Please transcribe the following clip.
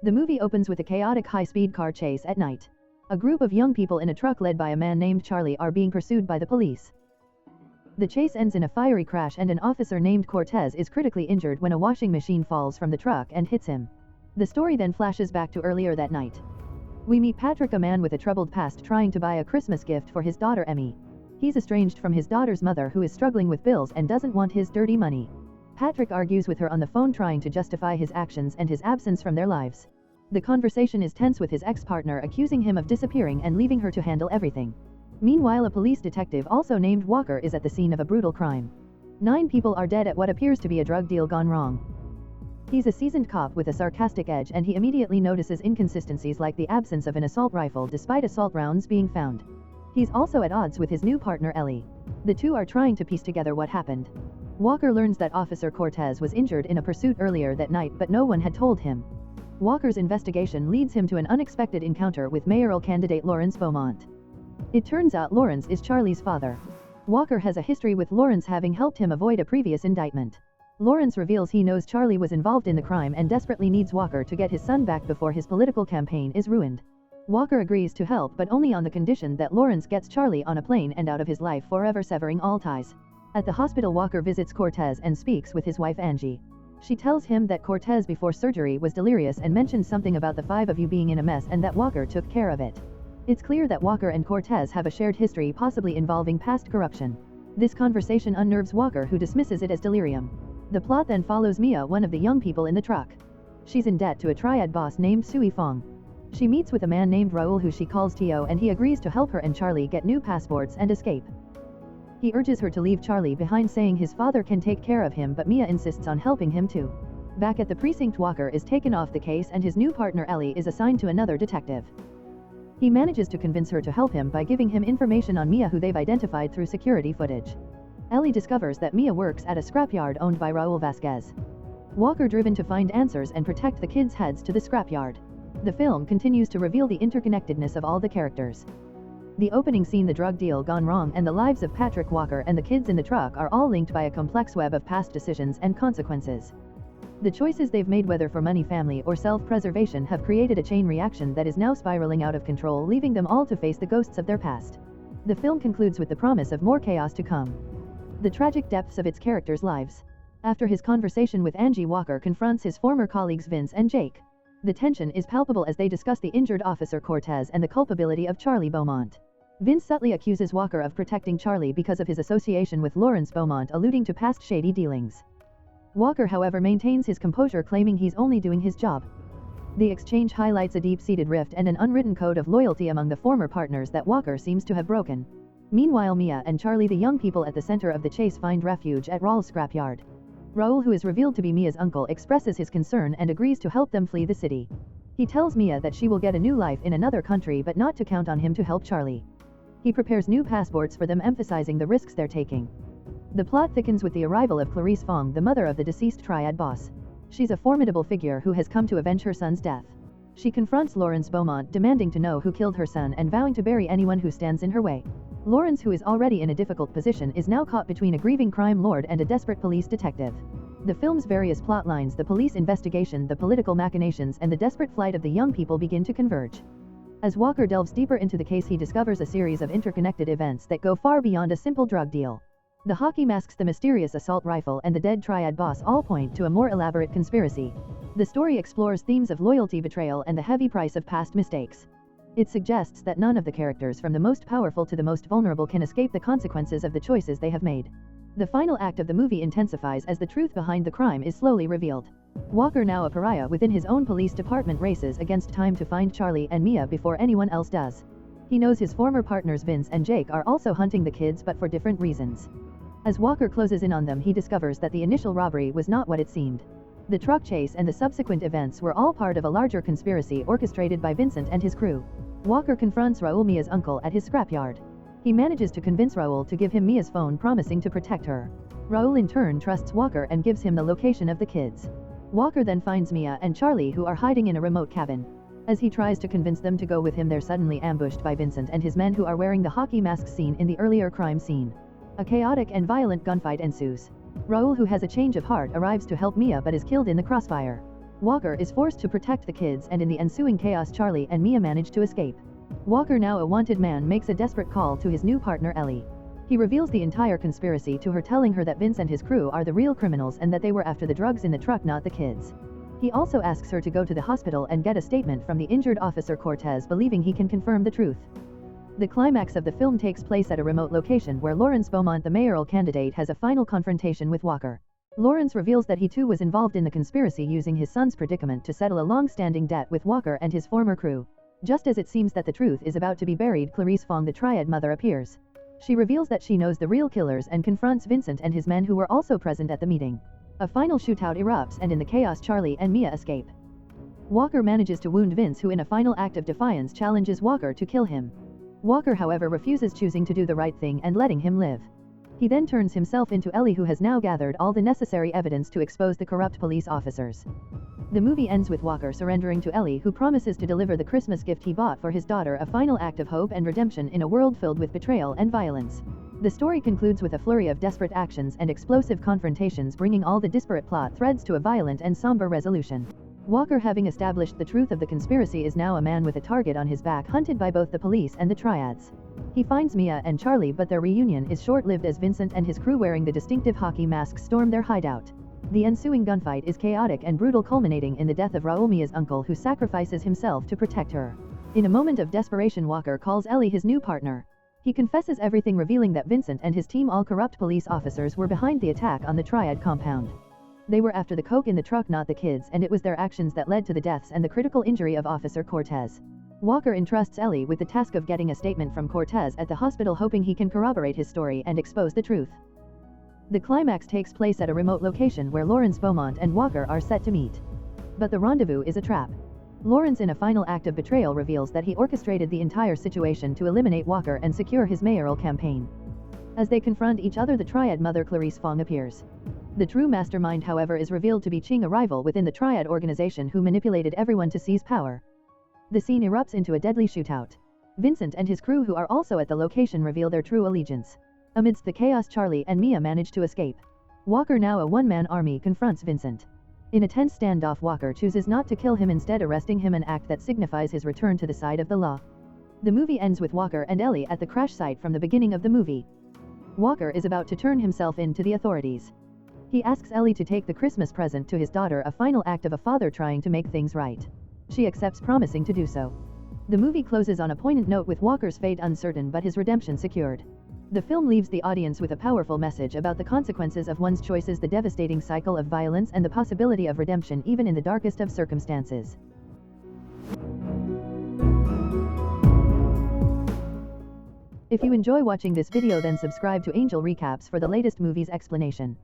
The movie opens with a chaotic high-speed car chase at night. A group of young people in a truck led by a man named Charlie are being pursued by the police. The chase ends in a fiery crash and an officer named Cortez is critically injured when a washing machine falls from the truck and hits him. The story then flashes back to earlier that night. We meet Patrick, a man with a troubled past trying to buy a Christmas gift for his daughter Emmy. He's estranged from his daughter's mother who is struggling with bills and doesn't want his dirty money. Patrick argues with her on the phone trying to justify his actions and his absence from their lives. The conversation is tense with his ex-partner accusing him of disappearing and leaving her to handle everything. Meanwhile, a police detective also named Walker is at the scene of a brutal crime. 9 people are dead at what appears to be a drug deal gone wrong. He's a seasoned cop with a sarcastic edge and he immediately notices inconsistencies like the absence of an assault rifle despite assault rounds being found. He's also at odds with his new partner Ellie. The two are trying to piece together what happened. Walker learns that Officer Cortez was injured in a pursuit earlier that night but no one had told him. Walker's investigation leads him to an unexpected encounter with mayoral candidate Lawrence Beaumont. It turns out Lawrence is Charlie's father. Walker has a history with Lawrence having helped him avoid a previous indictment. Lawrence reveals he knows Charlie was involved in the crime and desperately needs Walker to get his son back before his political campaign is ruined. Walker agrees to help but only on the condition that Lawrence gets Charlie on a plane and out of his life, forever severing all ties. At the hospital, Walker visits Cortez and speaks with his wife Angie. She tells him that Cortez before surgery was delirious and mentions something about the 5 of you being in a mess and that Walker took care of it. It's clear that Walker and Cortez have a shared history, possibly involving past corruption. This conversation unnerves Walker, who dismisses it as delirium. The plot then follows Mia, one of the young people in the truck. She's in debt to a triad boss named Sui Fong. She meets with a man named Raul who she calls Tio and he agrees to help her and Charlie get new passports and escape. He urges her to leave Charlie behind, saying his father can take care of him, but Mia insists on helping him too. Back at the precinct, Walker is taken off the case and his new partner Ellie is assigned to another detective. He manages to convince her to help him by giving him information on Mia, who they've identified through security footage. Ellie discovers that Mia works at a scrapyard owned by Raul Vasquez. Walker driven to find answers and protect the kids heads to the scrapyard. The film continues to reveal the interconnectedness of all the characters. The opening scene, the drug deal gone wrong, and the lives of Patrick, Walker and the kids in the truck are all linked by a complex web of past decisions and consequences. The choices they've made, whether for money, family or self-preservation, have created a chain reaction that is now spiraling out of control, leaving them all to face the ghosts of their past. The film concludes with the promise of more chaos to come. The tragic depths of its characters' lives. After his conversation with Angie, Walker confronts his former colleagues Vince and Jake. The tension is palpable as they discuss the injured Officer Cortez and the culpability of Charlie Beaumont. Vince subtly accuses Walker of protecting Charlie because of his association with Lawrence Beaumont, alluding to past shady dealings. Walker, however, maintains his composure, claiming he's only doing his job. The exchange highlights a deep-seated rift and an unwritten code of loyalty among the former partners that Walker seems to have broken. Meanwhile, Mia and Charlie, the young people at the center of the chase, find refuge at Raul's scrapyard. Raul, who is revealed to be Mia's uncle, expresses his concern and agrees to help them flee the city. He tells Mia that she will get a new life in another country but not to count on him to help Charlie. He prepares new passports for them, emphasizing the risks they're taking. The plot thickens with the arrival of Clarice Fong, the mother of the deceased triad boss. She's a formidable figure who has come to avenge her son's death. She confronts Lawrence Beaumont, demanding to know who killed her son and vowing to bury anyone who stands in her way. Lawrence, who is already in a difficult position, is now caught between a grieving crime lord and a desperate police detective. The film's various plot lines, the police investigation, the political machinations, and the desperate flight of the young people begin to converge. As Walker delves deeper into the case, he discovers a series of interconnected events that go far beyond a simple drug deal. The hockey masks, the mysterious assault rifle, and the dead triad boss all point to a more elaborate conspiracy. The story explores themes of loyalty, betrayal, and the heavy price of past mistakes. It suggests that none of the characters, from the most powerful to the most vulnerable, can escape the consequences of the choices they have made. The final act of the movie intensifies as the truth behind the crime is slowly revealed. Walker, now a pariah within his own police department, races against time to find Charlie and Mia before anyone else does. He knows his former partners Vince and Jake are also hunting the kids, but for different reasons. As Walker closes in on them, he discovers that the initial robbery was not what it seemed. The truck chase and the subsequent events were all part of a larger conspiracy orchestrated by Vincent and his crew. Walker confronts Raul, Mia's uncle, at his scrapyard. He manages to convince Raul to give him Mia's phone, promising to protect her. Raul in turn trusts Walker and gives him the location of the kids. Walker then finds Mia and Charlie, who are hiding in a remote cabin. As he tries to convince them to go with him, they're suddenly ambushed by Vincent and his men, who are wearing the hockey masks seen in the earlier crime scene. A chaotic and violent gunfight ensues. Raul, who has a change of heart, arrives to help Mia but is killed in the crossfire. Walker is forced to protect the kids, and in the ensuing chaos Charlie and Mia manage to escape. Walker, now a wanted man, makes a desperate call to his new partner Ellie. He reveals the entire conspiracy to her, telling her that Vince and his crew are the real criminals and that they were after the drugs in the truck, not the kids. He also asks her to go to the hospital and get a statement from the injured officer Cortez, believing he can confirm the truth. The climax of the film takes place at a remote location where Lawrence Beaumont, the mayoral candidate, has a final confrontation with Walker. Lawrence reveals that he too was involved in the conspiracy, using his son's predicament to settle a long-standing debt with Walker and his former crew. Just as it seems that the truth is about to be buried, Clarice Fong, the Triad Mother, appears. She reveals that she knows the real killers and confronts Vincent and his men, who were also present at the meeting. A final shootout erupts, and in the chaos Charlie and Mia escape. Walker manages to wound Vince, who in a final act of defiance challenges Walker to kill him. Walker, however, refuses, choosing to do the right thing and letting him live. He then turns himself into Ellie, who has now gathered all the necessary evidence to expose the corrupt police officers. The movie ends with Walker surrendering to Ellie, who promises to deliver the Christmas gift he bought for his daughter, a final act of hope and redemption in a world filled with betrayal and violence. The story concludes with a flurry of desperate actions and explosive confrontations, bringing all the disparate plot threads to a violent and somber resolution. Walker, having established the truth of the conspiracy, is now a man with a target on his back, hunted by both the police and the triads. He finds Mia and Charlie, but their reunion is short-lived as Vincent and his crew, wearing the distinctive hockey masks, storm their hideout. The ensuing gunfight is chaotic and brutal, culminating in the death of Raul, Mia's uncle, who sacrifices himself to protect her. In a moment of desperation, Walker calls Ellie his new partner. He confesses everything, revealing that Vincent and his team, all corrupt police officers, were behind the attack on the Triad compound. They were after the coke in the truck, not the kids, and it was their actions that led to the deaths and the critical injury of Officer Cortez. Walker entrusts Ellie with the task of getting a statement from Cortez at the hospital, hoping he can corroborate his story and expose the truth. The climax takes place at a remote location where Lawrence Beaumont and Walker are set to meet. But the rendezvous is a trap. Lawrence, in a final act of betrayal, reveals that he orchestrated the entire situation to eliminate Walker and secure his mayoral campaign. As they confront each other, the Triad Mother Clarice Fong appears. The true mastermind, however, is revealed to be Ching, a rival within the Triad organization who manipulated everyone to seize power. The scene erupts into a deadly shootout. Vincent and his crew, who are also at the location, reveal their true allegiance. Amidst the chaos, Charlie and Mia manage to escape. Walker, now a one-man army, confronts Vincent. In a tense standoff, Walker chooses not to kill him, instead arresting him, an act that signifies his return to the side of the law. The movie ends with Walker and Ellie at the crash site from the beginning of the movie. Walker is about to turn himself in to the authorities. He asks Ellie to take the Christmas present to his daughter, a final act of a father trying to make things right. She accepts, promising to do so. The movie closes on a poignant note, with Walker's fate uncertain but his redemption secured. The film leaves the audience with a powerful message about the consequences of one's choices, the devastating cycle of violence, and the possibility of redemption even in the darkest of circumstances. If you enjoy watching this video, then subscribe to Angel Recaps for the latest movies explanation.